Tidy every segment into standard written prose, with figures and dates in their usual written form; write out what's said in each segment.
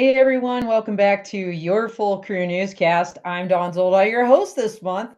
Hey everyone, welcome back to your Full Crew Newscast. I'm Don Zolda, your host this month,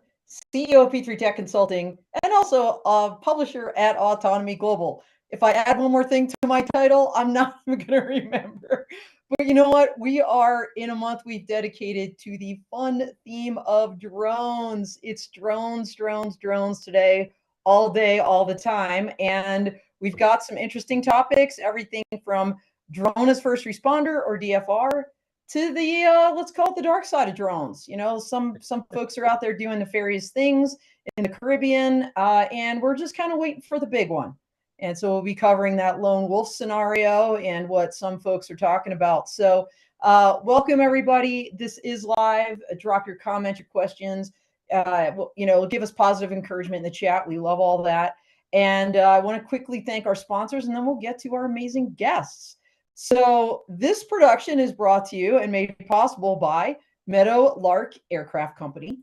CEO of P3 Tech Consulting, and also a publisher at Autonomy Global. If I add one more thing to my title, I'm not even going to remember. But you know what? We are in a month we've dedicated to the fun theme of drones. It's drones, drones, drones today, all day, all the time. And we've got some interesting topics, everything from drone as first responder or DFR to the let's call it the dark side of drones. You know, some folks are out there doing nefarious things in the Caribbean, and we're just kind of waiting for the big one. And so we'll be covering that lone wolf scenario and what some folks are talking about. So welcome everybody. This is live. Drop your comments, your questions. Give us positive encouragement in the chat. We love all that. And I want to quickly thank our sponsors, and then we'll get to our amazing guests. So this production is brought to you and made possible by Meadow Lark Aircraft Company,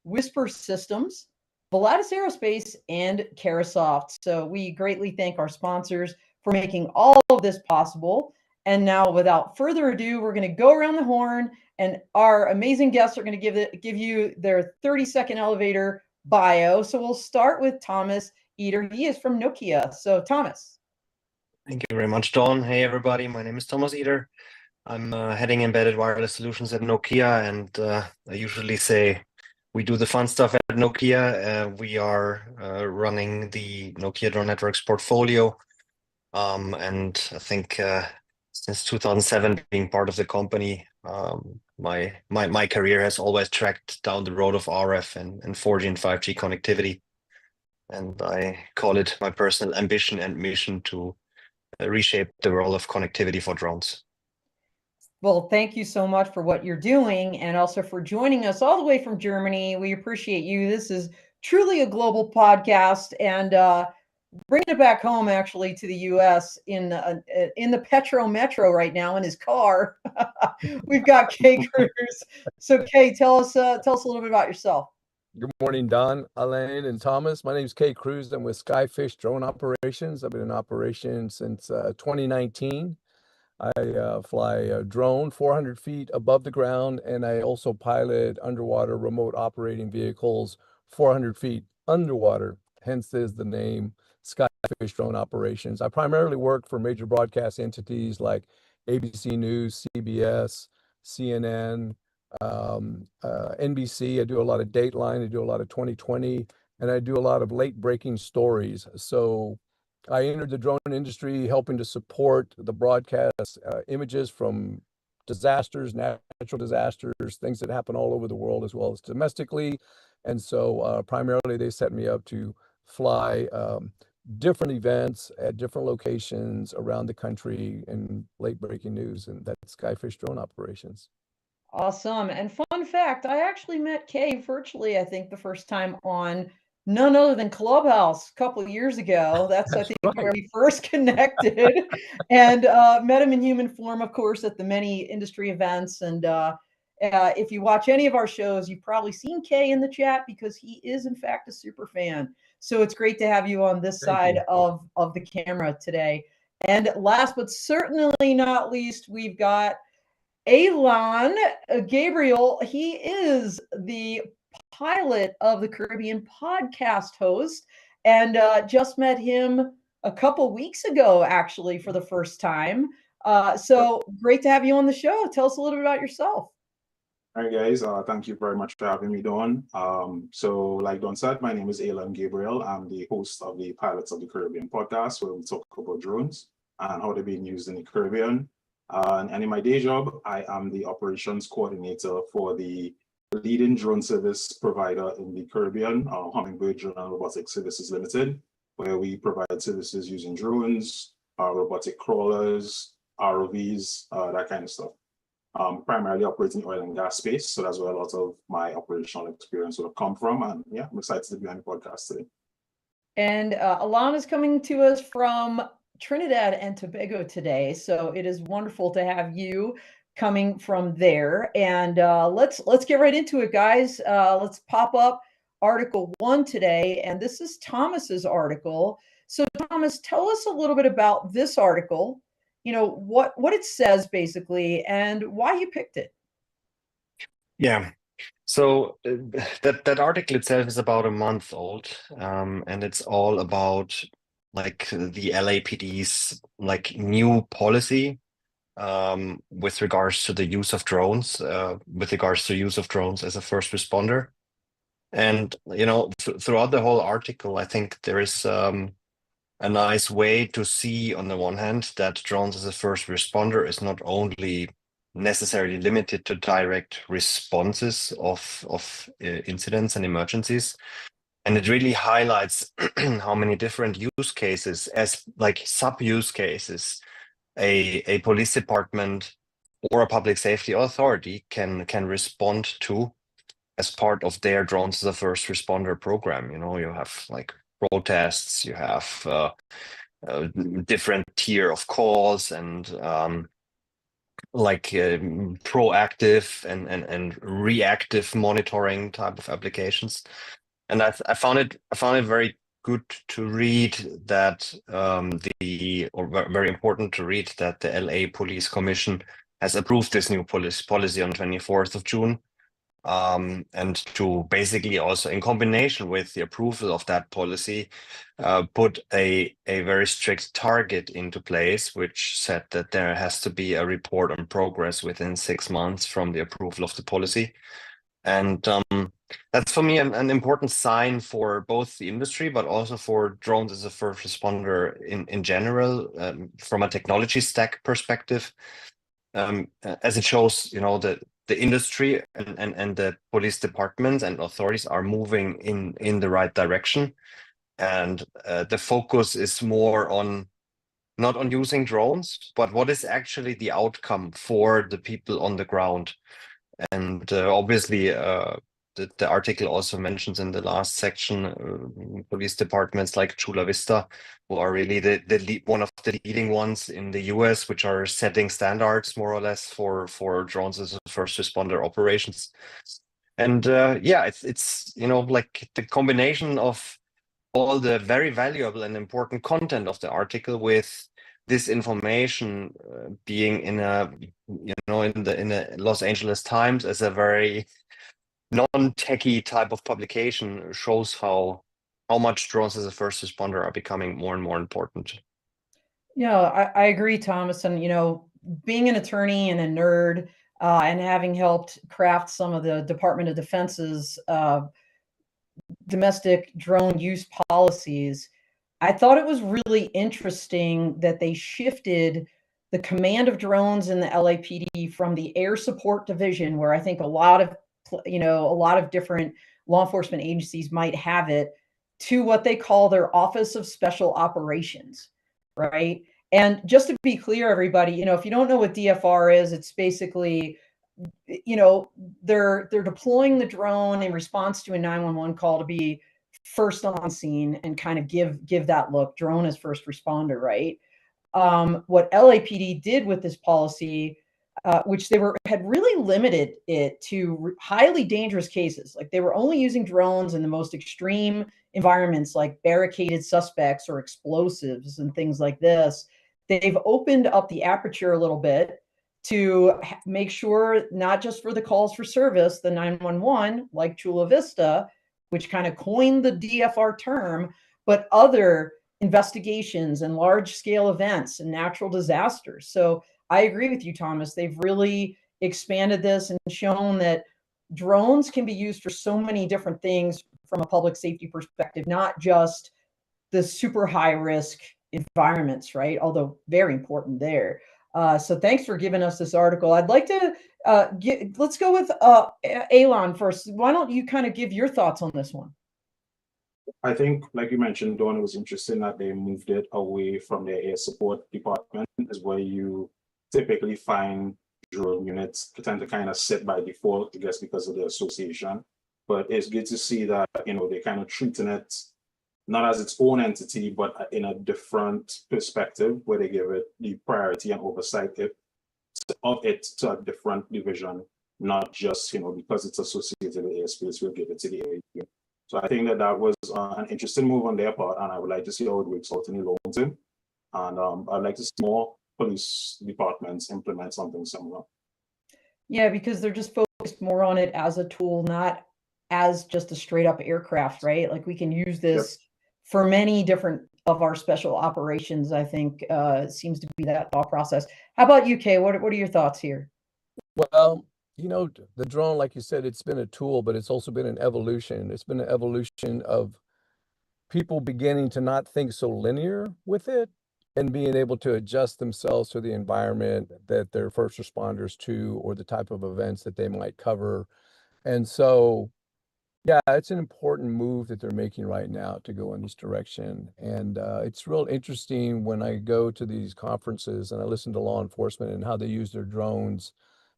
Whisper Systems, Volatus Aerospace, and Carasoft. So we greatly thank our sponsors for making all of this possible. And now, without further ado, we're going to go around the horn, and our amazing guests are going to give you their 30-second elevator bio. So we'll start with Thomas Eder. He is from Nokia. So Thomas. Thank you very much, Don. Hey, everybody. My name is Thomas Eder. I'm heading embedded wireless solutions at Nokia, and I usually say we do the fun stuff at Nokia. We are running the Nokia Drone Networks portfolio, and I think since 2007, being part of the company, my career has always tracked down the road of RF and 4G and 5G connectivity, and I call it my personal ambition and mission to reshape the world of connectivity for drones. Well, thank you so much for what you're doing and also for joining us all the way from Germany. We appreciate you. This is truly a global podcast, and bringing it back home actually to the U.S. in the Petro Metro right now in his car. We've got Kaye Cruz. So Kaye, tell us a little bit about yourself. Good morning, Don, Alain, and Thomas. My name is Kaye Cruz. I'm with Skyfish Drone Operations. I've been in operation since 2019. I fly a drone 400 feet above the ground, and I also pilot underwater remote operating vehicles 400 feet underwater. Hence is the name Skyfish Drone Operations. I primarily work for major broadcast entities like ABC News, CBS, CNN, NBC. I do a lot of Dateline, I do a lot of 2020, and I do a lot of late breaking stories. So I entered the drone industry helping to support the broadcast images from disasters, natural disasters, things that happen all over the world as well as domestically. And so primarily they set me up to fly different events at different locations around the country in late breaking news, and that's Skyfish Drone Operations. Awesome. And fun fact, I actually met Kaye virtually, I think, the first time on none other than Clubhouse a couple of years ago. That's I think, right, where we first connected and met him in human form, of course, at the many industry events. And if you watch any of our shows, you've probably seen Kaye in the chat because he is, in fact, a super fan. So it's great to have you on this side of the camera today. And last but certainly not least, we've got Elon Gabriel. He is the pilot of the Caribbean podcast host, and just met him a couple weeks ago, actually, for the first time. So great to have you on the show. Tell us a little bit about yourself. Hi guys, thank you very much for having me, Don. So like Don said, my name is Elon Gabriel. I'm the host of the Pilots of the Caribbean podcast, where we talk about drones and how they're being used in the Caribbean. And in my day job, I am the operations coordinator for the leading drone service provider in the Caribbean, Hummingbird Drone and Robotic Services Limited, where we provide services using drones, robotic crawlers, ROVs, that kind of stuff. Primarily operating oil and gas space, so that's where a lot of my operational experience would have come from. And yeah, I'm excited to be on the podcast today. And Alana is coming to us from Trinidad and Tobago today, so it is wonderful to have you coming from there. And let's get right into it, guys. Let's pop up Article 1 today, and this is Thomas's article. So Thomas, tell us a little bit about this article what it says basically and why you picked it. Yeah. So that article itself is about a month old, and it's all about like the LAPD's like new policy with regards to the use of drones, with regards to use of drones as a first responder. And throughout the whole article, I think there is a nice way to see, on the one hand, that drones as a first responder is not only necessarily limited to direct responses of incidents and emergencies. And it really highlights how many different use cases, as like sub-use cases, a police department or a public safety authority can respond to as part of their drones as a first responder program. You have like protests, you have different tier of calls and proactive and reactive monitoring type of applications. And I found it very good to read that very important to read that the LA Police Commission has approved this new policy on 24th of June. And to basically also, in combination with the approval of that policy, put a very strict target into place, which said that there has to be a report on progress within 6 months from the approval of the policy. And that's for me an important sign for both the industry, but also for drones as a first responder in general, from a technology stack perspective, as it shows, the industry and the police departments and authorities are moving in the right direction. And the focus is more on not on using drones, but what is actually the outcome for the people on the ground. And obviously, the article also mentions in the last section police departments like Chula Vista, who are really one of the leading ones in the US, which are setting standards more or less for drones as a first responder operations. And it's like the combination of all the very valuable and important content of the article with this information being in the Los Angeles Times as a very non-techie type of publication shows how much drones as a first responder are becoming more and more important. Yeah, I agree, Thomas. And, being an attorney and a nerd and having helped craft some of the Department of Defense's domestic drone use policies, I thought it was really interesting that they shifted the command of drones in the LAPD from the Air Support Division, where I think a lot of different law enforcement agencies might have it, to what they call their Office of Special Operations, right? And just to be clear, everybody, if you don't know what DFR is, it's basically, they're deploying the drone in response to a 911 call to be first on scene and kind of give that look, drone as first responder, right? What LAPD did with this policy, which they had really limited it to highly dangerous cases. Like they were only using drones in the most extreme environments, like barricaded suspects or explosives and things like this. They've opened up the aperture a little bit to make sure, not just for the calls for service, the 911, like Chula Vista, which kind of coined the DFR term, but other investigations and large-scale events and natural disasters. So I agree with you, Thomas. They've really expanded this and shown that drones can be used for so many different things from a public safety perspective, not just the super high-risk environments, right? Although very important there. So thanks for giving us this article. I'd like to let's go with Elon first. Why don't you kind of give your thoughts on this one? I think, like you mentioned, Dawn, it was interesting that they moved it away from their air support department, is where you typically find drone units tend to kind of sit by default, I guess, because of the association. But it's good to see that, they're kind of treating it not as its own entity, but in a different perspective, where they give it the priority and oversight of it to a different division, not just, because it's associated with airspace, we'll give it to the AU. So I think that was an interesting move on their part, and I would like to see how it works out in the long term. And I'd like to see more police departments implement something similar. Yeah, because they're just focused more on it as a tool, not as just a straight up aircraft, right? Like we can use this for many different of our special operations, I think seems to be that thought process. How about you, Kaye? What are your thoughts here? Well, you know, the drone, like you said, it's been a tool, but it's also been an evolution. It's been an evolution of people beginning to not think so linear with it and being able to adjust themselves to the environment that they're first responders to or the type of events that they might cover. And so, yeah, it's an important move that they're making right now to go in this direction. And it's real interesting when I go to these conferences and I listen to law enforcement and how they use their drones.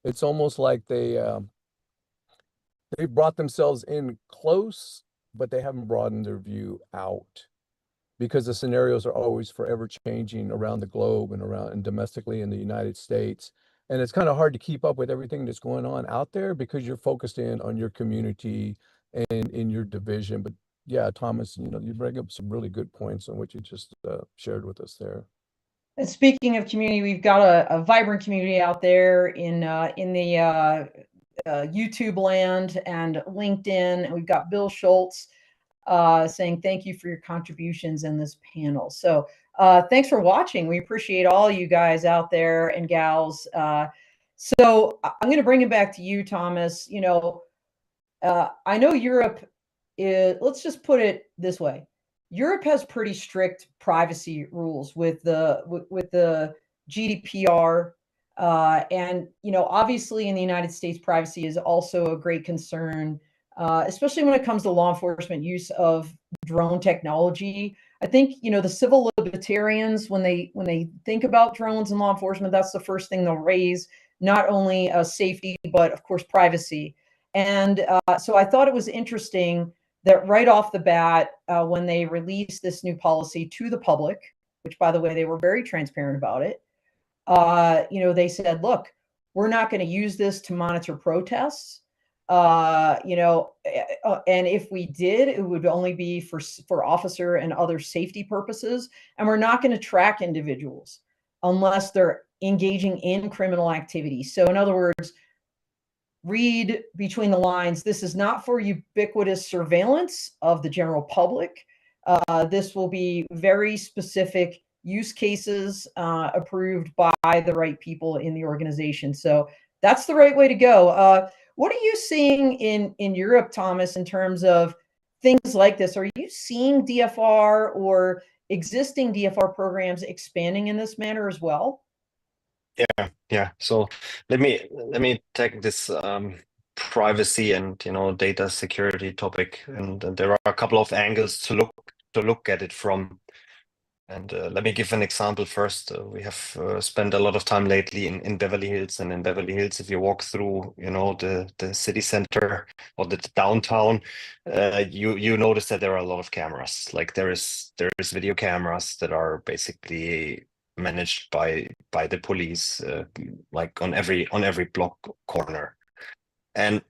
It's almost like they brought themselves in close, but they haven't broadened their view out because the scenarios are always forever changing around the globe and around and domestically in the United States. And it's kind of hard to keep up with everything that's going on out there because you're focused in on your community and in your division. But yeah, Thomas, you know, you bring up some really good points on what you just shared with us there. And speaking of community, we've got a vibrant community out there in the YouTube land and LinkedIn. And we've got Bill Schultz saying thank you for your contributions in this panel. So thanks for watching. We appreciate all you guys out there and gals. So I'm going to bring it back to you, Thomas. You know, I know Europe is, let's just put it this way. Europe has pretty strict privacy rules with the GDPR. And, you know, obviously in the United States, privacy is also a great concern, especially when it comes to law enforcement use of drone technology. I think, you know, the civil libertarians, when they think about drones and law enforcement, that's the first thing they'll raise, not only safety, but of course, privacy. And so I thought it was interesting that right off the bat, when they released this new policy to the public, which by the way, they were very transparent about it, you know, they said, look, we're not going to use this to monitor protests. You know, and if we did, it would only be for officer and other safety purposes. And we're not going to track individuals unless they're engaging in criminal activity. So in other words, read between the lines. This is not for ubiquitous surveillance of the general public. This will be very specific use cases approved by the right people in the organization. So that's the right way to go. What are you seeing in Europe, Thomas, in terms of things like this? Are you seeing DFR or existing DFR programs expanding in this manner as well? Yeah. So let me take this privacy and, you know, data security topic, and there are a couple of angles to look at it from. And let me give an example first. We have spent a lot of time lately in Beverly Hills, and in Beverly Hills, if you walk through, you know, the city center or the downtown, you notice that there are a lot of cameras. Like there is video cameras that are basically managed by the police, like on every block corner, and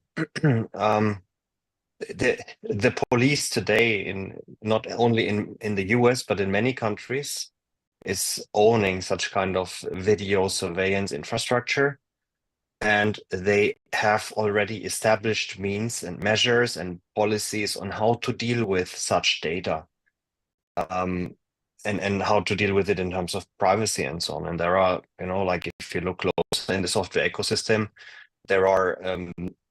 the police today, in not only in the US but in many countries, is owning such kind of video surveillance infrastructure, and they have already established means and measures and policies on how to deal with such data, and how to deal with it in terms of privacy and so on. And there are, you know, like if you look close in the software ecosystem, there are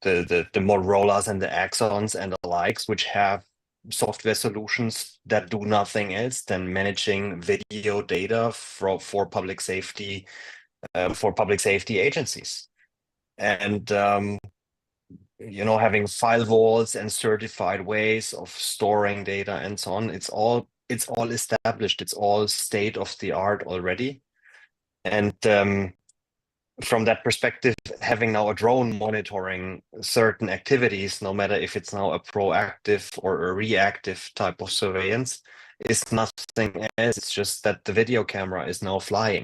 the Motorola's and the Axons and the likes, which have software solutions that do nothing else than managing video data for public safety agencies, and you know, having file vaults and certified ways of storing data and so on. It's all established. It's all state of the art already, and from that perspective, having now a drone monitoring certain activities, no matter if it's now a proactive or a reactive type of surveillance, is nothing else. It's just that the video camera is now flying.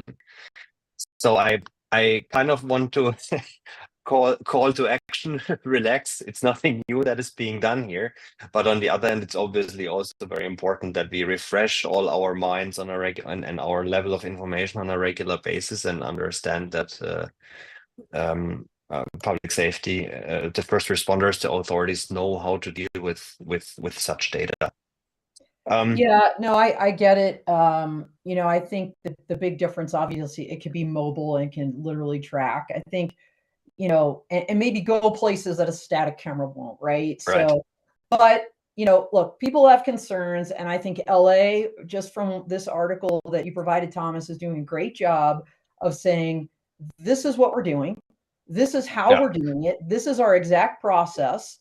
So I kind of want to call to action, relax. It's nothing new that is being done here. But on the other hand, it's obviously also very important that we refresh all our minds on a and our level of information on a regular basis, and understand that public safety, the first responders, the authorities know how to deal with such data. Yeah, no, I get it. I think the big difference, obviously, it can be mobile and can literally track. I think, and maybe go places that a static camera won't, right? Right. So, but, look, people have concerns, and I think LA, just from this article that you provided, Thomas, is doing a great job of saying, this is what we're doing. This is how we're doing it. This is our exact process.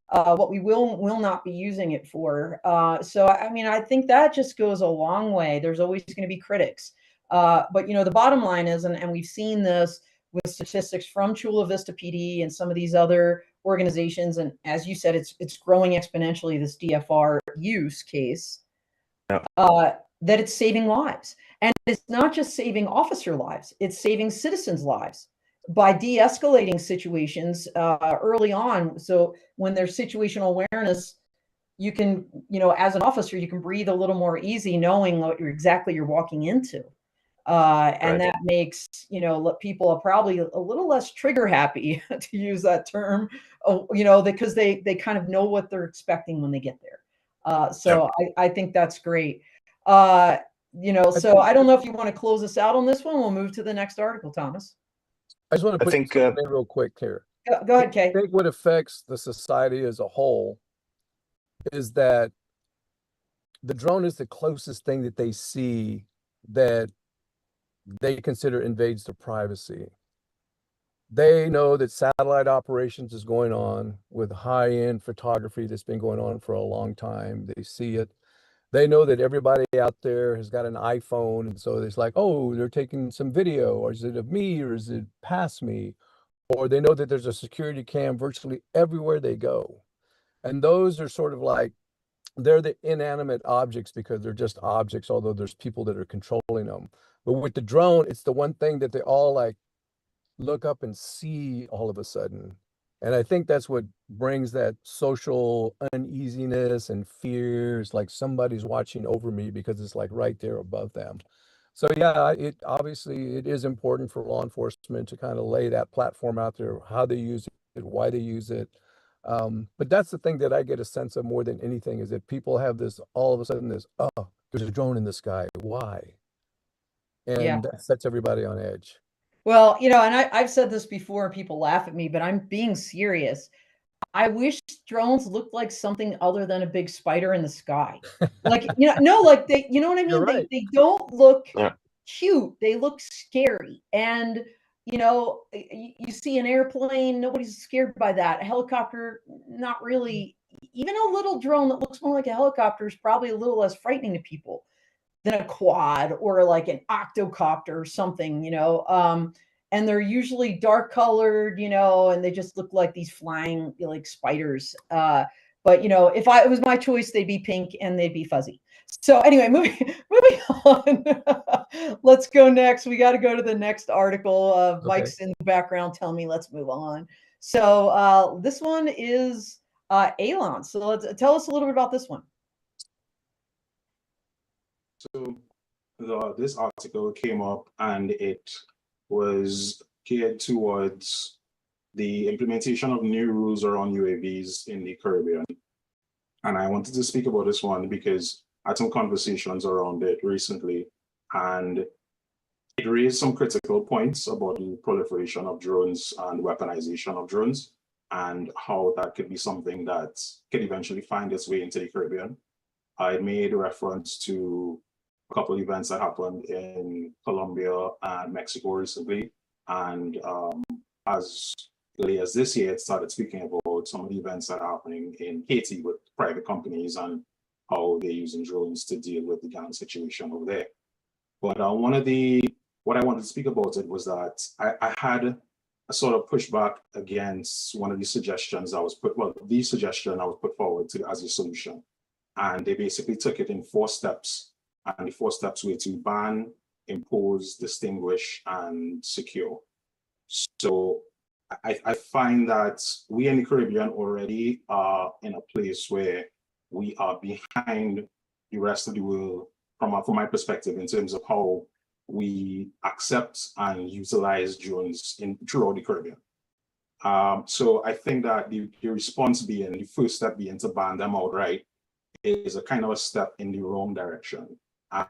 What we will not be using it for. So, I mean, I think that just goes a long way. There's always going to be critics. But, the bottom line is, and we've seen this with statistics from Chula Vista PD and some of these other organizations, and as you said, it's growing exponentially, this DFR use case, that it's saving lives. And it's not just saving officer lives, it's saving citizens' lives by de-escalating situations early on. So when there's situational awareness, you can, as an officer, you can breathe a little more easy, knowing what you're walking into. And that makes, people are probably a little less trigger happy, to use that term, because they kind of know what they're expecting when they get there. So I think that's great. So I don't know if you want to close us out on this one. We'll move to the next article, Thomas. I just want to put something real quick here. Go ahead, Kaye. I think what affects the society as a whole is that the drone is the closest thing that they see that they consider invades their privacy. They know that satellite operations is going on with high-end photography that's been going on for a long time. They see it. They know that everybody out there has got an iPhone, and so it's like, oh, they're taking some video, or is it of me, or is it past me? Or they know that there's a security cam virtually everywhere they go. And those are sort of like, they're the inanimate objects because they're just objects, although there's people that are controlling them. But with the drone, it's the one thing that they all like look up and see all of a sudden. And I think that's what brings that social uneasiness and fears, like somebody's watching over me, because it's like right there above them. So yeah, it obviously it is important for law enforcement to kind of lay that platform out there, how they use it, why they use it. But that's the thing that I get a sense of more than anything, is that people have this, all of a sudden this, oh, there's a drone in the sky, why? And that sets everybody on edge. Well, and I've said this before, and people laugh at me, but I'm being serious. I wish drones looked like something other than a big spider in the sky. Like, like they, you know what I mean? Right. They don't look cute. They look scary. And, you see an airplane, nobody's scared by that. A helicopter, not really. Even a little drone that looks more like a helicopter is probably a little less frightening to people than a quad or like an octocopter or something, and they're usually dark colored, and they just look like these flying like spiders. But if it was my choice, they'd be pink and they'd be fuzzy. So anyway, moving on. Let's go next. We got to go to the next article. Mike's in the background telling me let's move on. So this one is Elon. So tell us a little bit about this one. So this article came up, and it was geared towards the implementation of new rules around UAVs in the Caribbean. And I wanted to speak about this one because I had some conversations around it recently, and it raised some critical points about the proliferation of drones and weaponization of drones, and how that could be something that could eventually find its way into the Caribbean. I made reference to a couple of events that happened in Colombia and Mexico recently. And as early as this year, it started speaking about some of the events that are happening in Haiti with private companies and how they're using drones to deal with the gang situation over there. But what I wanted to speak about it was that I had a sort of pushback against one of the suggestions that was the suggestion I was put forward as a solution. And they basically took it in 4 steps. And the 4 steps were to ban, impose, distinguish, and secure. So I find that we in the Caribbean already are in a place where we are behind the rest of the world from my perspective in terms of how we accept and utilize drones throughout the Caribbean. So I think that the response being, the first step being to ban them outright is a kind of a step in the wrong direction.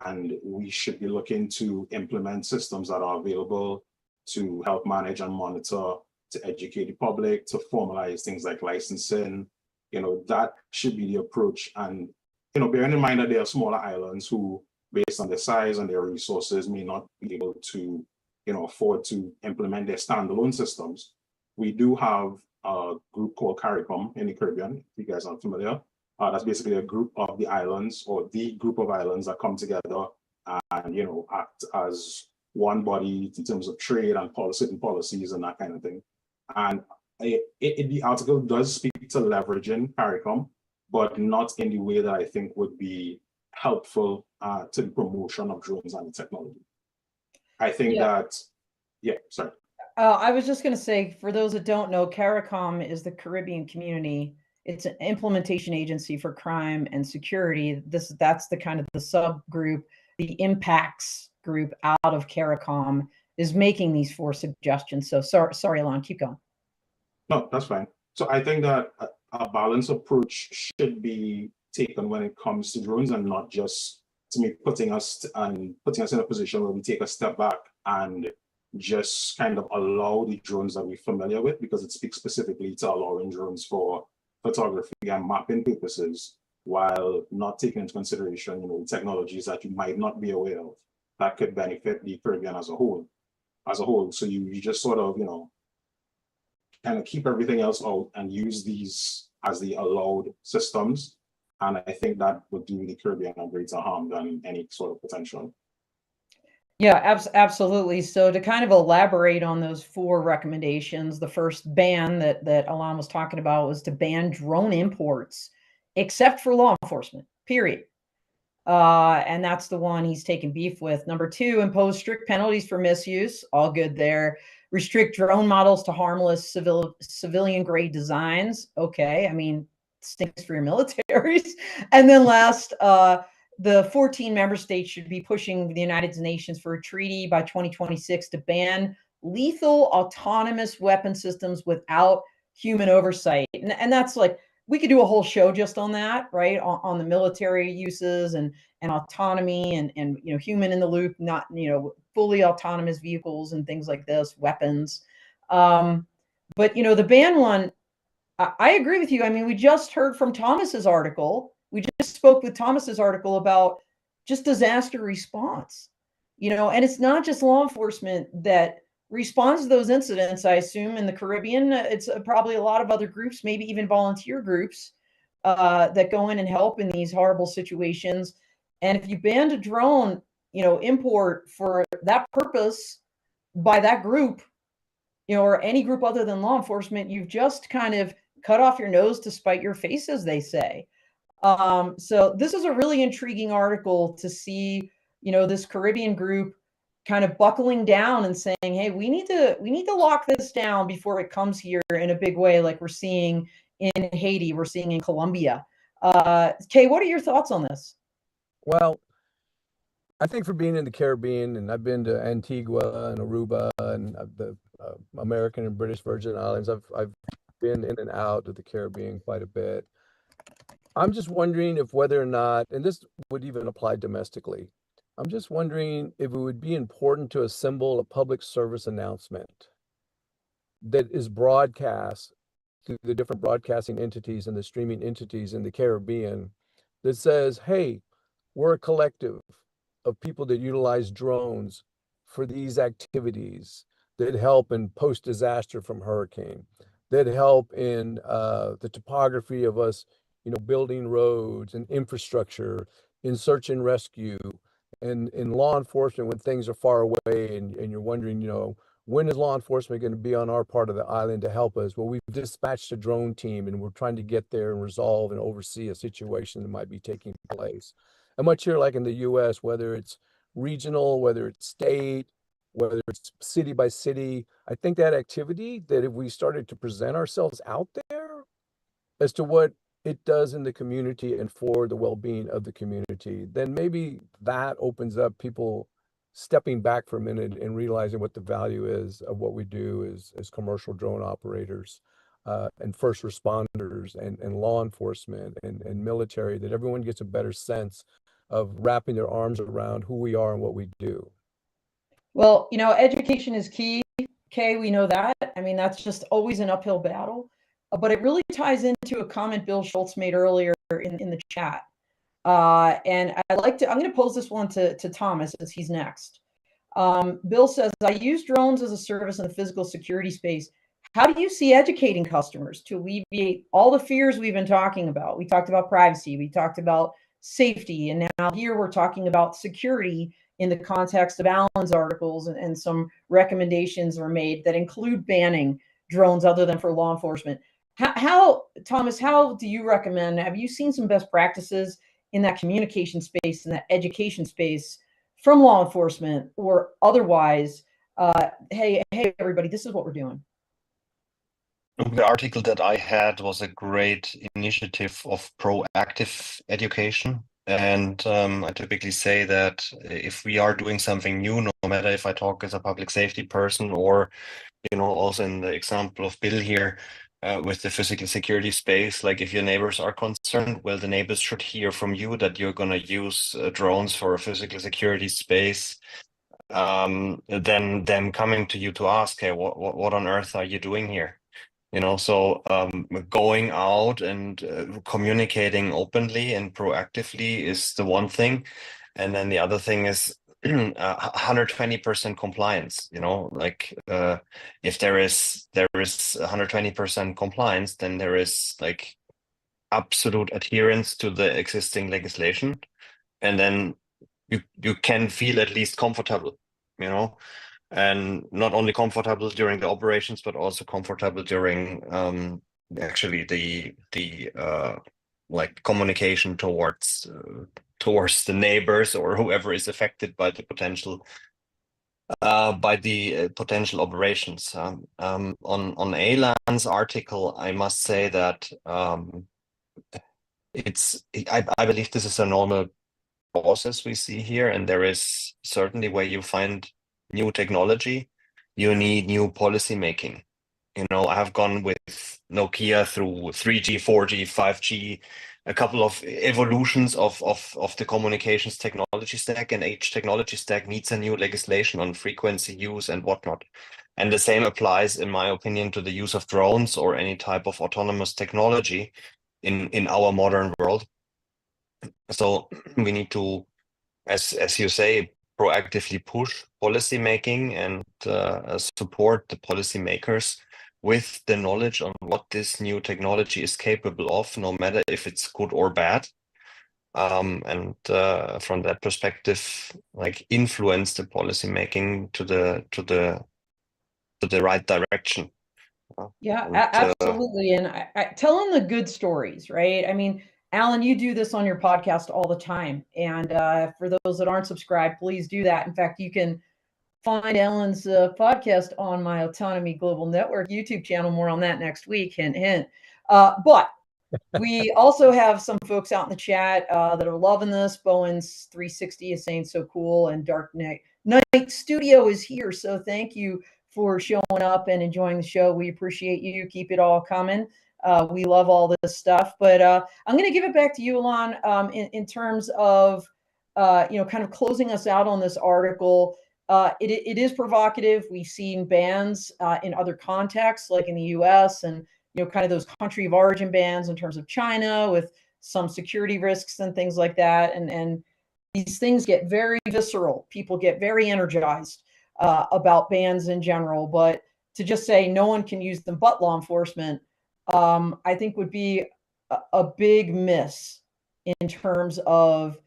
And we should be looking to implement systems that are available to help manage and monitor, to educate the public, to formalize things like licensing. That should be the approach. And, bearing in mind that there are smaller islands who, based on their size and their resources, may not be able to, afford to implement their standalone systems. We do have a group called CARICOM in the Caribbean, if you guys aren't familiar. That's basically a group of the islands, or the group of islands that come together and, act as one body in terms of trade and certain policies and that kind of thing. And the article does speak to leveraging CARICOM, but not in the way that I think would be helpful to the promotion of drones and the technology. I think sorry. I was just going to say, for those that don't know, CARICOM is the Caribbean Community. It's an implementation agency for crime and security. That's the kind of the subgroup, the impacts group out of CARICOM is making these 4 suggestions. So sorry, Alon, keep going. No, that's fine. So I think that a balanced approach should be taken when it comes to drones, and not just to me putting us in a position where we take a step back and just kind of allow the drones that we're familiar with, because it speaks specifically to allowing drones for photography and mapping purposes, while not taking into consideration, technologies that you might not be aware of that could benefit the Caribbean as a whole. So you just sort of, kind of keep everything else out and use these as the allowed systems. And I think that would do the Caribbean a greater harm than any sort of potential. Yeah, absolutely. So to kind of elaborate on those 4 recommendations, the first ban that Alon was talking about was to ban drone imports, except for law enforcement, period. And that's the one he's taking beef with. Number 2, impose strict penalties for misuse. All good there. Restrict drone models to harmless civilian grade designs. Okay, I mean, stinks for your militaries. And then last, the 14 member states should be pushing the United Nations for a treaty by 2026 to ban lethal autonomous weapon systems without human oversight. And that's like, we could do a whole show just on that, right? On the military uses and autonomy and human in the loop, not, fully autonomous vehicles and things like this, weapons. But, the ban one, I agree with you. I mean, we just heard from Thomas's article. We just spoke with Thomas's article about just disaster response, and it's not just law enforcement that responds to those incidents. I assume in the Caribbean, it's probably a lot of other groups, maybe even volunteer groups that go in and help in these horrible situations. And if you banned a drone, import for that purpose by that group, or any group other than law enforcement, you've just kind of cut off your nose to spite your face, as they say. So this is a really intriguing article to see, this Caribbean group kind of buckling down and saying, hey, we need to lock this down before it comes here in a big way, like we're seeing in Haiti, we're seeing in Colombia. Kaye, what are your thoughts on this? Well, I think for being in the Caribbean, and I've been to Antigua and Aruba and the American and British Virgin Islands, I've been in and out of the Caribbean quite a bit. I'm just wondering if whether or not, and this would even apply domestically, I'm just wondering if it would be important to assemble a public service announcement that is broadcast to the different broadcasting entities and the streaming entities in the Caribbean that says, hey, we're a collective of people that utilize drones for these activities that help in post-disaster from hurricane, that help in the topography of us, building roads and infrastructure, in search and rescue, and in law enforcement when things are far away and you're wondering, when is law enforcement going to be on our part of the island to help us? Well, we've dispatched a drone team and we're trying to get there and resolve and oversee a situation that might be taking place. And much here, like in the US, whether it's regional, whether it's state, whether it's city by city. I think that activity, that if we started to present ourselves out there as to what it does in the community and for the well-being of the community, then maybe that opens up people stepping back for a minute and realizing what the value is of what we do as commercial drone operators, and first responders and law enforcement and military, that everyone gets a better sense of wrapping their arms around who we are and what we do. Well, education is key. Kay, we know that. I mean, that's just always an uphill battle. But it really ties into a comment Bill Schultz made earlier in the chat. And I'm going to pose this one to Thomas as he's next. Bill says, I use drones as a service in the physical security space. How do you see educating customers to alleviate all the fears we've been talking about? We talked about privacy, we talked about safety, and now here we're talking about security in the context of Alan's articles, and some recommendations were made that include banning drones other than for law enforcement. Thomas, how do you recommend, have you seen some best practices in that communication space, in that education space from law enforcement or otherwise? Hey, everybody, this is what we're doing. The article that I had was a great initiative of proactive education. And I typically say that if we are doing something new, no matter if I talk as a public safety person or, also in the example of Bill here, with the physical security space, like if your neighbors are concerned, well, the neighbors should hear from you that you're going to use drones for a physical security space. Then them coming to you to ask, hey, what on earth are you doing here? So going out and communicating openly and proactively is the one thing. And then the other thing is 120% compliance. Like if there is 120% compliance, then there is like absolute adherence to the existing legislation. And then you can feel at least comfortable, and not only comfortable during the operations, but also comfortable during actually the like communication towards the neighbors or whoever is affected by the potential operations. On Alan's article, I must say that I believe this is a normal process we see here, and there is certainly where you find new technology, you need new policy making. I have gone with Nokia through 3G, 4G, 5G, a couple of evolutions of the communications technology stack, and each technology stack needs a new legislation on frequency use and whatnot. And the same applies, in my opinion, to the use of drones or any type of autonomous technology in our modern world. So we need to, as you say, proactively push policy making and support the policymakers with the knowledge on what this new technology is capable of, no matter if it's good or bad. And from that perspective, like influence the policy making to the right direction. Yeah, absolutely. And I tell them the good stories, right? I mean, Alan, you do this on your podcast all the time. And for those that aren't subscribed, please do that. In fact, you can find Alan's podcast on my Autonomy Global Network YouTube channel. More on that next week. Hint, hint. But we also have some folks out in the chat that are loving this. Bowen's 360 is saying so cool. And Dark Night Studio is here. So thank you for showing up and enjoying the show. We appreciate you. Keep it all coming. We love all this stuff. But I'm going to give it back to you, Alon, in terms of, kind of closing us out on this article. It is provocative. We've seen bans in other contexts, like in the U.S. and, kind of those country of origin bans in terms of China with some security risks and things like that. And these things get very visceral. People get very energized about bans in general. But to just say no one can use them but law enforcement, I think would be a big miss in terms of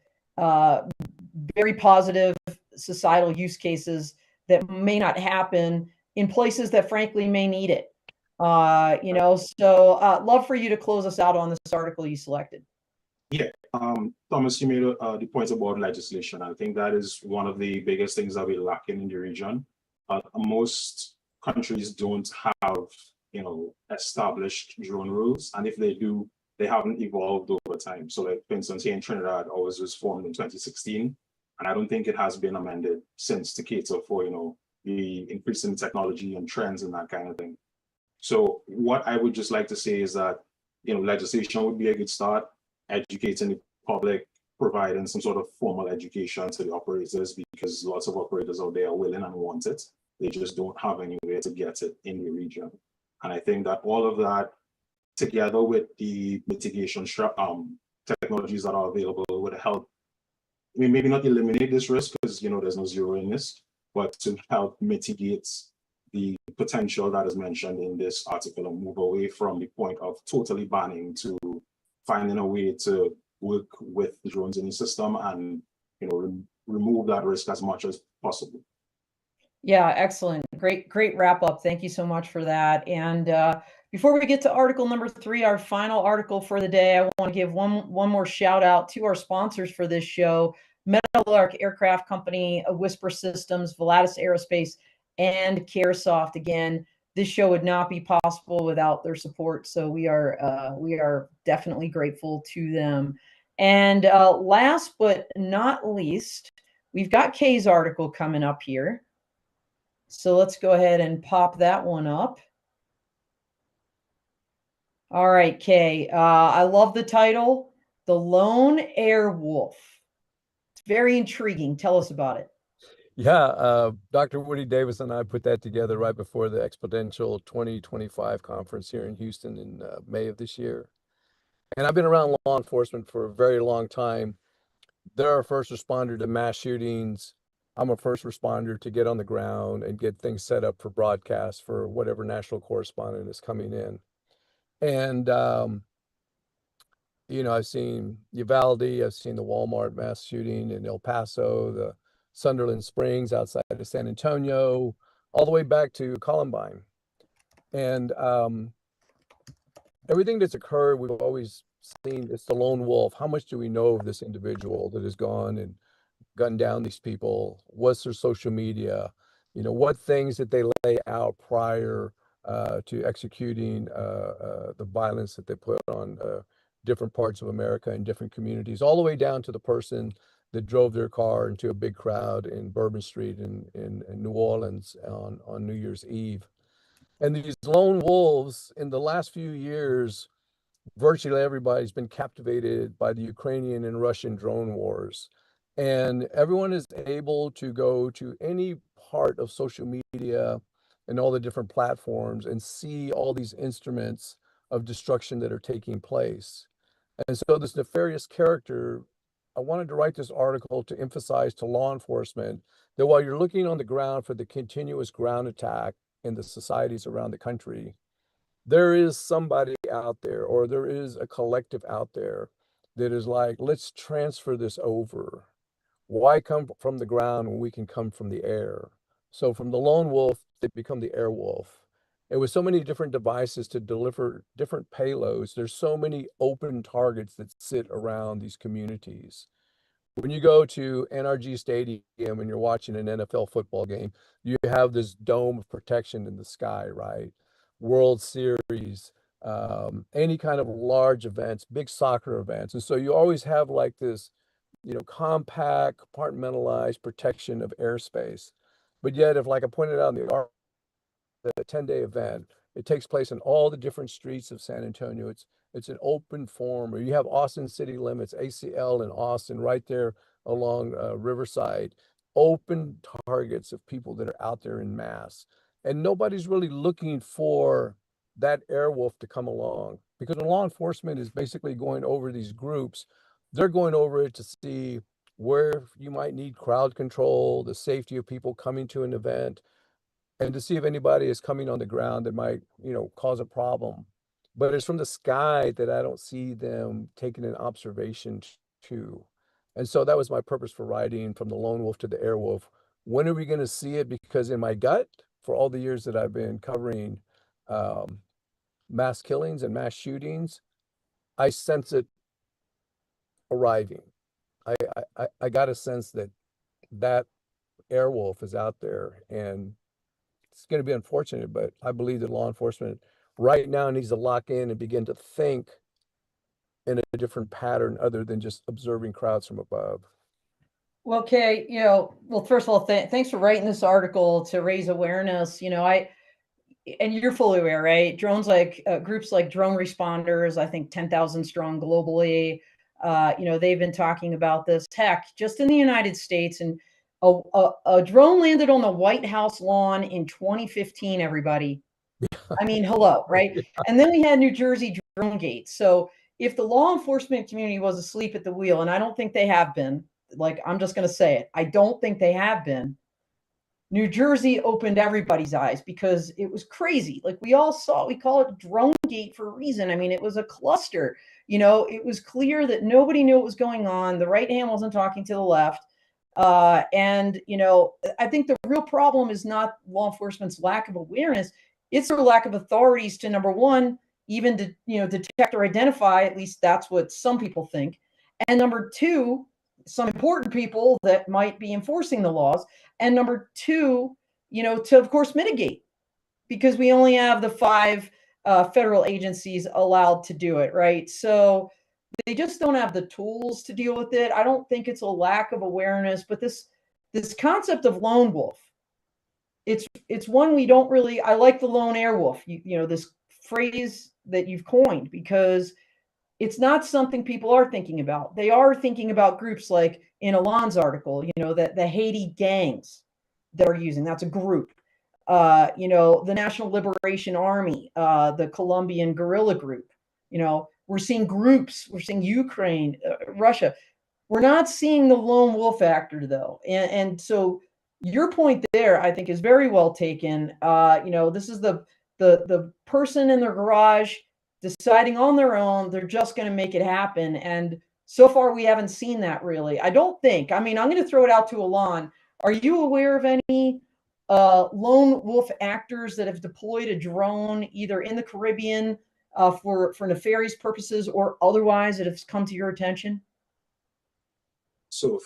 very positive societal use cases that may not happen in places that frankly may need it. So love for you to close us out on this article you selected. Yeah, Thomas, you made the point about legislation. I think that is one of the biggest things that we're lacking in the region. most countries don't have, established drone rules, and if they do, they haven't evolved over time. So, like for instance, here in Trinidad, ours was formed in 2016, and I don't think it has been amended since to cater for, the increase in technology and trends and that kind of thing. So, what I would just like to say is that, legislation would be a good start, educating the public, providing some sort of formal education to the operators, because lots of operators out there are willing and want it. They just don't have anywhere to get it in the region. And I think that all of that, together with the mitigation technologies that are available, would help. I mean, maybe not eliminate this risk, because there's no zero in this, but to help mitigate the potential that is mentioned in this article and move away from the point of totally banning to finding a way to work with drones in the system and remove that risk as much as possible. Yeah, excellent. Great wrap up. Thank you so much for that. And before we get to article number 3, our final article for the day, I want to give one more shout out to our sponsors for this show: Meadowlark Aircraft Company, Whisper Systems, Volatus Aerospace, and Caresoft. Again, this show would not be possible without their support, so we are definitely grateful to them. And last but not least, we've got Kaye's article coming up here. So let's go ahead and pop that one up. All right, Kaye. I love the title, The Lone Air Wolf. It's very intriguing. Tell us about it. Yeah, Dr. Woody Davis and I put that together right before the Exponential 2025 conference here in Houston in May of this year. And I've been around law enforcement for a very long time. They're a first responder to mass shootings. I'm a first responder to get on the ground and get things set up for broadcast for whatever national correspondent is coming in. And, I've seen Uvalde, I've seen the Walmart mass shooting in El Paso, the Sunderland Springs outside of San Antonio, all the way back to Columbine. And everything that's occurred, we've always seen it's the lone wolf. How much do we know of this individual that has gone and gunned down these people? What's their social media? What things did they lay out prior to executing the violence that they put on different parts of America and different communities, all the way down to the person that drove their car into a big crowd in Bourbon Street in New Orleans on New Year's Eve. And these lone wolves, in the last few years, virtually everybody's been captivated by the Ukrainian and Russian drone wars. And everyone is able to go to any part of social media and all the different platforms and see all these instruments of destruction that are taking place. And so this nefarious character, I wanted to write this article to emphasize to law enforcement that while you're looking on the ground for the continuous ground attack in the societies around the country, there is somebody out there, or there is a collective out there that is like, let's transfer this over. Why come from the ground when we can come from the air? So from the lone wolf, they become the air wolf. And with so many different devices to deliver different payloads, there's so many open targets that sit around these communities. When you go to NRG Stadium and you're watching an NFL football game, you have this dome of protection in the sky, right? World Series, any kind of large events, big soccer events. And so you always have like this, compact, compartmentalized protection of airspace. But yet, if like I pointed out in the 10-day event, it takes place in all the different streets of San Antonio. It's an open forum, or you have Austin city limits, ACL in Austin, right there along Riverside, open targets of people that are out there in mass. And nobody's really looking for that airwolf to come along, because when law enforcement is basically going over these groups, they're going over it to see where you might need crowd control, the safety of people coming to an event, and to see if anybody is coming on the ground that might, cause a problem. But it's from the sky that I don't see them taking an observation to. And so that was my purpose for writing From the Lone Wolf to the Airwolf. When are we going to see it? Because in my gut, for all the years that I've been covering mass killings and mass shootings, I sense it arriving. I got a sense that airwolf is out there, and it's going to be unfortunate, but I believe that law enforcement right now needs to lock in and begin to think in a different pattern other than just observing crowds from above. Well, Kay, well, first of all, thanks for writing this article to raise awareness. And you're fully aware, right? Drones like groups like drone responders, I think 10,000 strong globally. They've been talking about this. Heck, just in the United States, and a drone landed on the White House lawn in 2015, everybody. I mean, hello, right? And then we had New Jersey drone gates. So if the law enforcement community was asleep at the wheel, and I don't think they have been, like, I'm just going to say it, I don't think they have been. New Jersey opened everybody's eyes because it was crazy. Like we all saw, we call it drone gate for a reason. I mean, it was a cluster. It was clear that nobody knew what was going on. The right hand wasn't talking to the left. And I think the real problem is not law enforcement's lack of awareness. It's their lack of authorities to, number one, even to, detect or identify, at least that's what some people think. And number two, some important people that might be enforcing the laws. And number two, to, of course, mitigate, because we only have the 5 federal agencies allowed to do it, right? So they just don't have the tools to deal with it. I don't think it's a lack of awareness, but this concept of lone wolf, it's one we don't really, I like the lone air wolf, this phrase that you've coined, because it's not something people are thinking about. They are thinking about groups like in Alon's article, that the Haiti gangs that are using, that's a group. The National Liberation Army, the Colombian guerrilla group. We're seeing groups, we're seeing Ukraine, Russia. We're not seeing the lone wolf actor though. And so your point there, I think, is very well taken. This is the person in their garage deciding on their own, they're just going to make it happen. And so far, we haven't seen that really. I don't think. I mean, I'm going to throw it out to Alon. Are you aware of any lone wolf actors that have deployed a drone either in the Caribbean for nefarious purposes or otherwise that have come to your attention? So,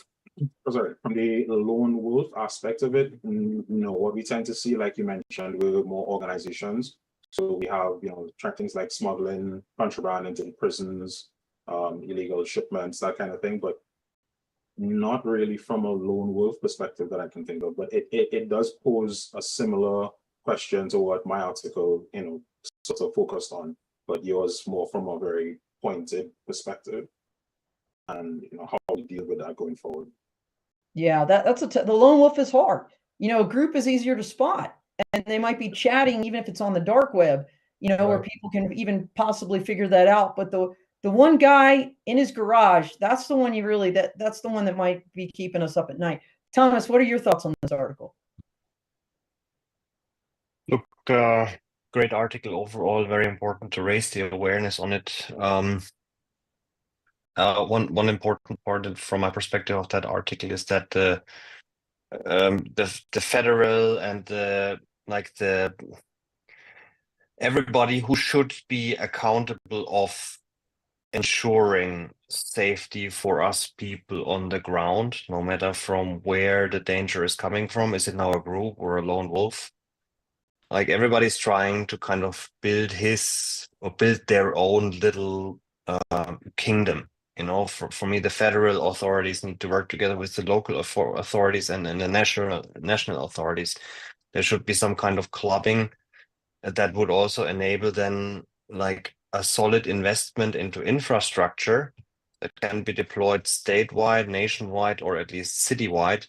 sorry, from the lone wolf aspect of it, no, what we tend to see, like you mentioned, with more organizations. So we have, track things like smuggling, contraband into the prisons, illegal shipments, that kind of thing, but not really from a lone wolf perspective that I can think of. But it does pose a similar question to what my article, sort of focused on, but yours more from a very pointed perspective, and how we deal with that going forward. Yeah, that's the lone wolf is hard. A group is easier to spot, and they might be chatting even if it's on the dark web, where people can even possibly figure that out. But the one guy in his garage, that's the one that's the one that might be keeping us up at night. Thomas, what are your thoughts on this article? Look, great article overall, very important to raise the awareness on it. One important part from my perspective of that article is that the federal and everybody who should be accountable of ensuring safety for us people on the ground, no matter from where the danger is coming from. Is it now a group or a lone wolf? Like everybody's trying to kind of build their own little kingdom. For me, the federal authorities need to work together with the local authorities and the national authorities. There should be some kind of clubbing that would also enable then like a solid investment into infrastructure that can be deployed statewide, nationwide, or at least citywide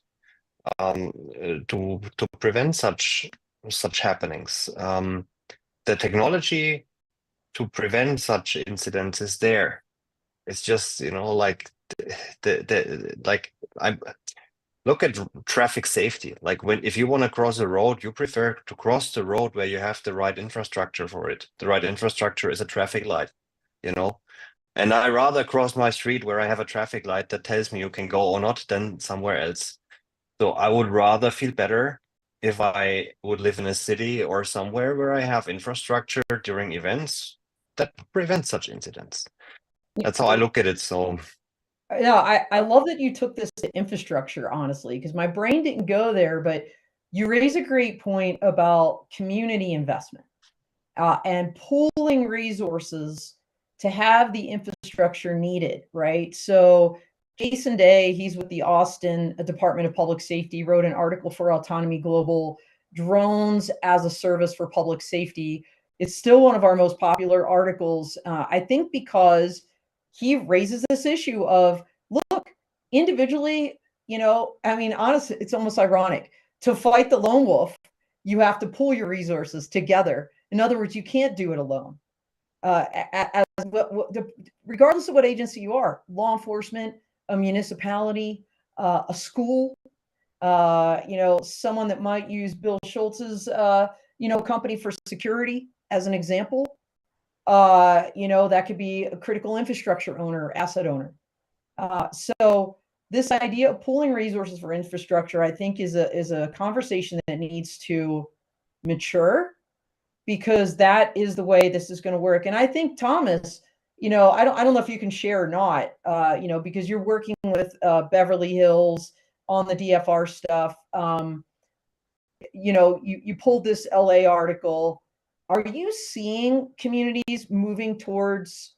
to prevent such happenings. The technology to prevent such incidents is there. It's just, like I look at traffic safety. Like if you want to cross a road, you prefer to cross the road where you have the right infrastructure for it. The right infrastructure is a traffic light, and I rather cross my street where I have a traffic light that tells me you can go or not than somewhere else. So I would rather feel better if I would live in a city or somewhere where I have infrastructure during events that prevent such incidents. That's how I look at it. So yeah, I love that you took this to infrastructure, honestly, because my brain didn't go there, but you raise a great point about community investment and pooling resources to have the infrastructure needed, right? So Jason Day, he's with the Austin Department of Public Safety, wrote an article for Autonomy Global, Drones as a Service for Public Safety. It's still one of our most popular articles, I think, because he raises this issue of, look, individually, I mean, honestly, it's almost ironic. To fight the lone wolf, you have to pool your resources together. In other words, you can't do it alone. Regardless of what agency you are, law enforcement, a municipality, a school, someone that might use Bill Schultz's, company for security as an example. That could be a critical infrastructure owner, asset owner. So this idea of pooling resources for infrastructure, I think, is a conversation that needs to mature, because that is the way this is going to work. And I think, Thomas, I don't know if you can share or not, because you're working with Beverly Hills on the DFR stuff. You pulled this LA article. Are you seeing communities moving towards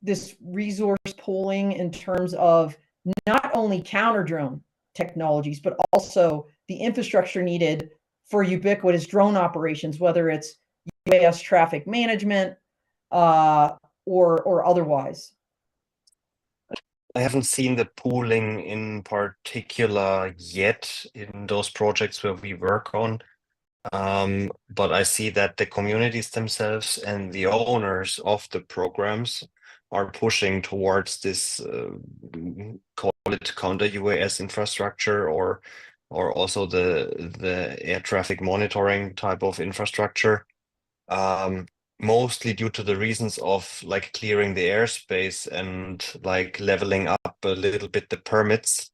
this resource pooling in terms of not only counter drone technologies, but also the infrastructure needed for ubiquitous drone operations, whether it's UAS traffic management or otherwise? I haven't seen the pooling in particular yet in those projects where we work on. But I see that the communities themselves and the owners of the programs are pushing towards this, call it counter UAS infrastructure, or also the air traffic monitoring type of infrastructure. Mostly due to the reasons of like clearing the airspace and like leveling up a little bit the permits.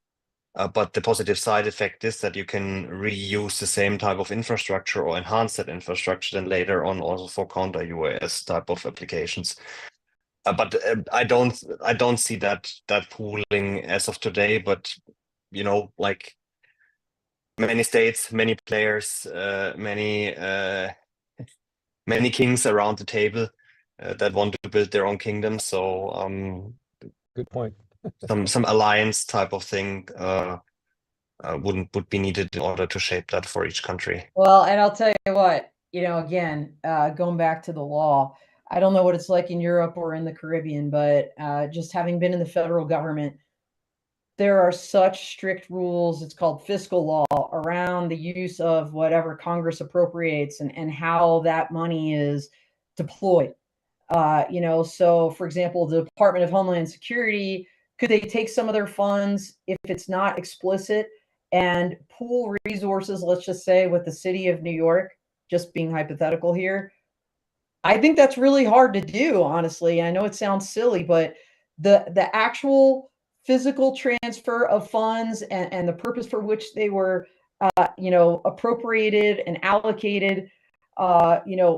But the positive side effect is that you can reuse the same type of infrastructure or enhance that infrastructure then later on also for counter UAS type of applications. But I don't see that pooling as of today. But like many states, many players, many kings around the table that want to build their own kingdom. So Good point. some alliance type of thing would be needed in order to shape that for each country. Well, and I'll tell you what, again, going back to the law, I don't know what it's like in Europe or in the Caribbean, but just having been in the federal government, there are such strict rules. It's called fiscal law around the use of whatever Congress appropriates and how that money is deployed. So for example, the Department of Homeland Security, could they take some of their funds if it's not explicit and pool resources, let's just say with the city of New York, just being hypothetical here? I think that's really hard to do, honestly. I know it sounds silly, but the actual physical transfer of funds and the purpose for which they were, appropriated and allocated,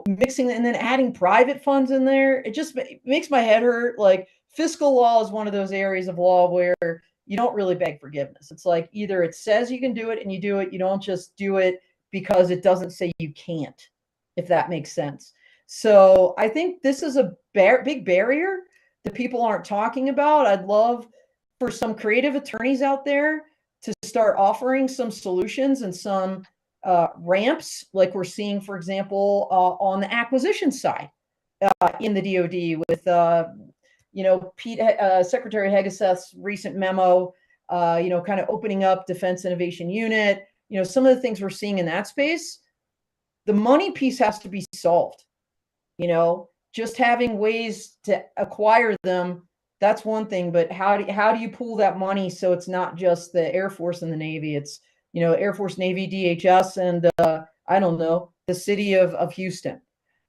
mixing and then adding private funds in there, it just makes my head hurt. Like, fiscal law is one of those areas of law where you don't really beg forgiveness. It's like either it says you can do it and you do it. You don't just do it because it doesn't say you can't, if that makes sense. So I think this is a big barrier that people aren't talking about. I'd love for some creative attorneys out there to start offering some solutions and some ramps, like we're seeing, for example, on the acquisition side in the DoD with, Secretary Hegseth's recent memo, kind of opening up Defense Innovation Unit. Some of the things we're seeing in that space, the money piece has to be solved. Just having ways to acquire them, that's one thing, but how do you pool that money so it's not just the Air Force and the Navy? It's, Air Force, Navy, DHS, and I don't know, the city of Houston,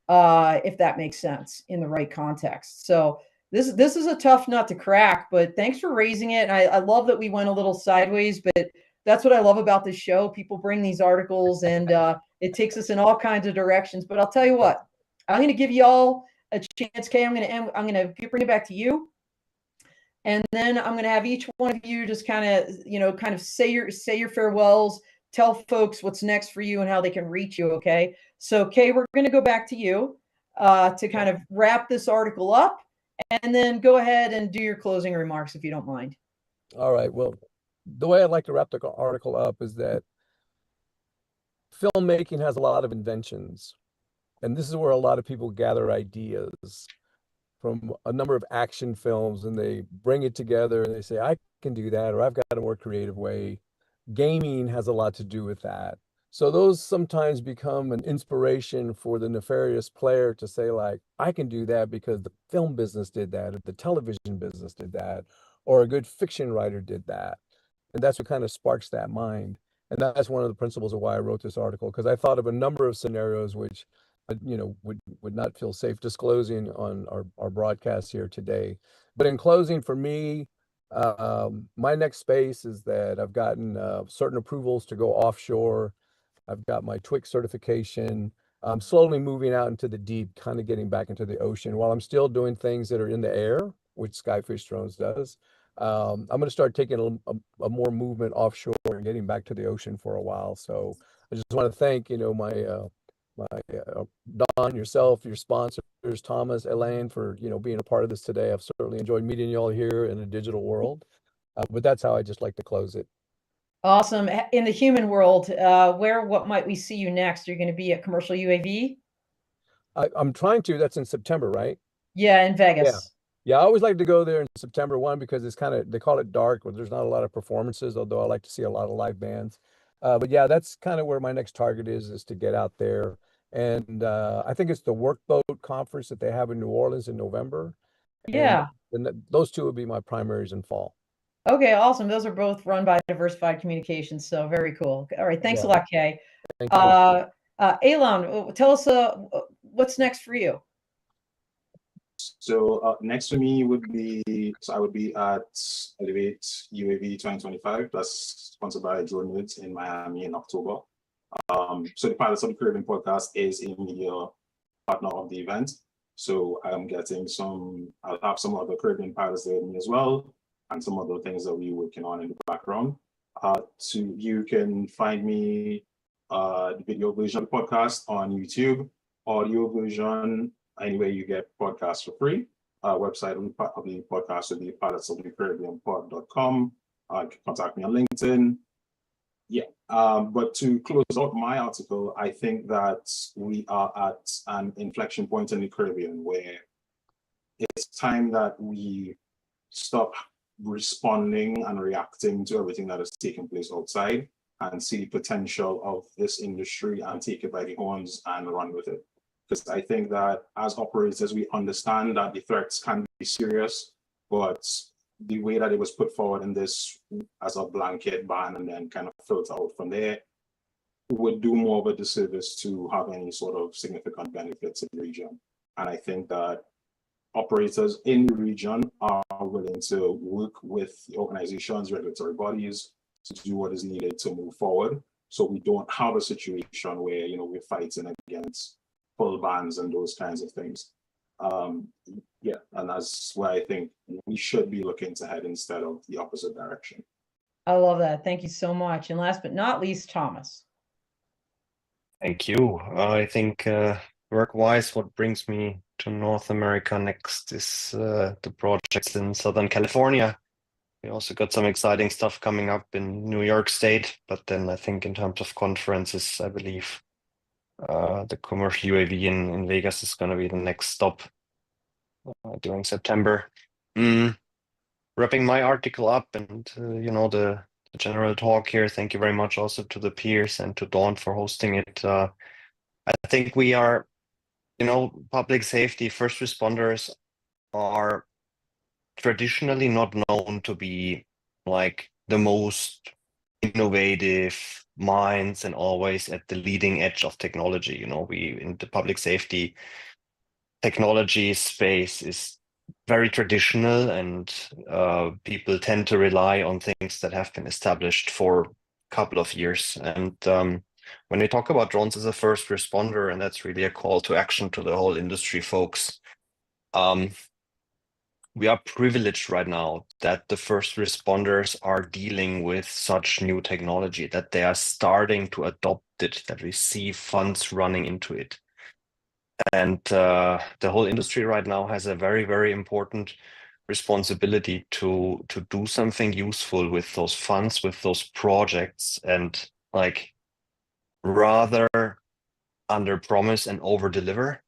if that makes sense in the right context. So this is a tough nut to crack, but thanks for raising it. And I love that we went a little sideways, but that's what I love about this show. People bring these articles and it takes us in all kinds of directions. But I'll tell you what, I'm going to give you all a chance, Kaye. I'm going to bring it back to you. And then I'm going to have each one of you just kind of say your farewells, tell folks what's next for you and how they can reach you. Okay. So, Kaye, we're going to go back to you to kind of wrap this article up, and then go ahead and do your closing remarks if you don't mind. All right. Well, the way I'd like to wrap the article up is that filmmaking has a lot of inventions, and this is where a lot of people gather ideas from a number of action films, and they bring it together and they say, I can do that, or I've got a more creative way. Gaming has a lot to do with that. So those sometimes become an inspiration for the nefarious player to say, like, I can do that because the film business did that, or the television business did that, or a good fiction writer did that. And that's what kind of sparks that mind. And that's one of the principles of why I wrote this article, because I thought of a number of scenarios which, would not feel safe disclosing on our broadcast here today. But in closing, for me, my next space is that I've gotten certain approvals to go offshore. I've got my TWIC certification. I'm slowly moving out into the deep, kind of getting back into the ocean while I'm still doing things that are in the air, which Skyfish Drones does. I'm going to start taking a more movement offshore and getting back to the ocean for a while. So I just want to thank, Don, yourself, your sponsors, Thomas, Elaine, for, being a part of this today. I've certainly enjoyed meeting you all here in a digital world, but that's how I just like to close it. Awesome. In the human world, what might we see you next? You're going to be at Commercial UAV? I'm trying to. That's in September, right? Yeah, in Vegas. Yeah, I always like to go there in September, one, because it's kind of, they call it dark, but there's not a lot of performances, although I like to see a lot of live bands. But yeah, that's kind of where my next target is to get out there. And I think it's the Workboat Conference that they have in New Orleans in November. Yeah. And those two would be my primaries in fall. Okay, awesome. Those are both run by Diversified Communications, so very cool. All right, thanks a lot, Kaye. Thank you. Elon, tell us what's next for you. So next for me would be, I would be at Elevate UAV 2025, that's sponsored by Drone Nerds in Miami in October. So the Pilots of the Caribbean podcast is a media partner of the event. So I'm getting I'll have some other Caribbean pilots there with me as well, and some other things that we're working on in the background. You can find me the video version of the podcast on YouTube, audio version anywhere you get podcasts for free. Website of the podcast will be pilotsofthecaribbeanpod.com. You can contact me on LinkedIn. Yeah, but to close out my article, I think that we are at an inflection point in the Caribbean where it's time that we stop responding and reacting to everything that is taking place outside and see the potential of this industry and take it by the horns and run with it. Because I think that as operators, we understand that the threats can be serious, but the way that it was put forward in this as a blanket ban and then kind of filter out from there would do more of a disservice to have any sort of significant benefits in the region. And I think that operators in the region are willing to work with the organizations, regulatory bodies to do what is needed to move forward. So we don't have a situation where, we're fighting against full bans and those kinds of things. Yeah, and that's why I think we should be looking to head instead of the opposite direction. I love that. Thank you so much. And last but not least, Thomas. Thank you. I think work-wise, what brings me to North America next is the projects in Southern California. We also got some exciting stuff coming up in New York State, but then I think in terms of conferences, I believe the commercial UAV in Vegas is going to be the next stop during September. Wrapping my article up and the general talk here. Thank you very much also to the peers and to Dawn for hosting it. I think we are, public safety first responders are traditionally not known to be like the most innovative minds and always at the leading edge of technology. We in the public safety technology space is very traditional, and people tend to rely on things that have been established for a couple of years. And when we talk about drones as a first responder, and that's really a call to action to the whole industry folks, we are privileged right now that the first responders are dealing with such new technology, that they are starting to adopt it, that we see funds running into it. And the whole industry right now has a very, very important responsibility to do something useful with those funds, with those projects, and like rather under promise and over deliver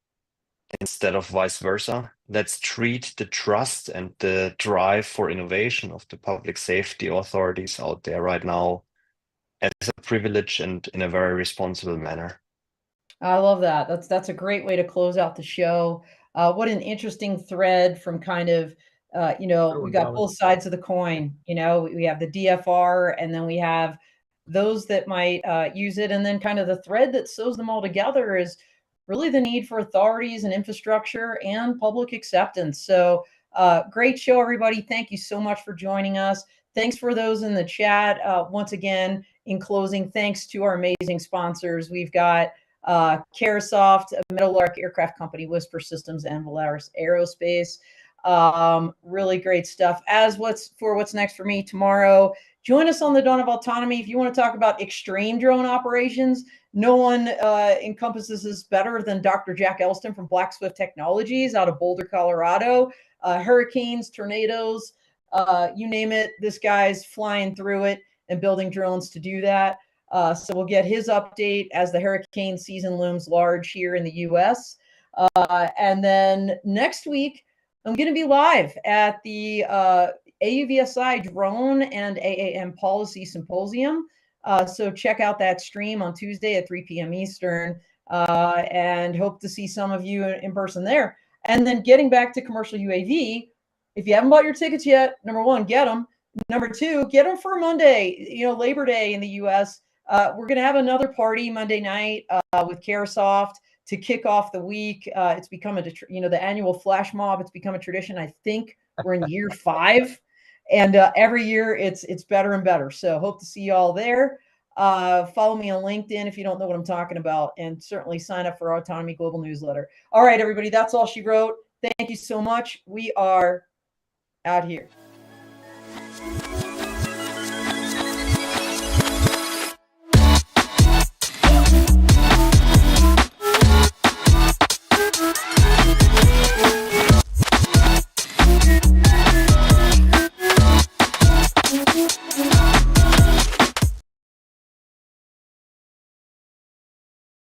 instead of vice versa. Let's treat the trust and the drive for innovation of the public safety authorities out there right now as a privilege and in a very responsible manner. I love that. That's a great way to close out the show. What an interesting thread from kind of, you know, we got both sides of the coin. You know, we have the DFR, and then we have those that might use it, and then kind of the thread that sews them all together is really the need for authorities and infrastructure and public acceptance. So, great show, everybody. Thank you so much for joining us. Thanks for those in the chat. Once again, in closing, thanks to our amazing sponsors. We've got Caresoft, Meadowlark Aircraft Company, Whisper Systems, and Volaris Aerospace. Really great stuff. As what's next for me tomorrow, join us on the Dawn of Autonomy. If you want to talk about extreme drone operations, no one encompasses this better than Dr. Jack Elston from Black Swift Technologies out of Boulder, Colorado. Hurricanes, tornadoes, you name it, this guy's flying through it and building drones to do that. So we'll get his update as the hurricane season looms large here in the U.S. And then next week, I'm going to be live at the AUVSI Drone and AAM Policy Symposium. So check out that stream on Tuesday at 3 p.m. Eastern, and hope to see some of you in person there. And then getting back to commercial UAV, if you haven't bought your tickets yet, number one, get them. Number two, get them for Monday, you know, Labor Day in the U.S. We're going to have another party Monday night with Caresoft to kick off the week. It's become the annual flash mob. It's become a tradition. I think we're in year 5, and every year it's better and better. So hope to see you all there. Follow me on LinkedIn if you don't know what I'm talking about, and certainly sign up for our Autonomy Global newsletter. All right, everybody, that's all she wrote. Thank you so much. We are out here.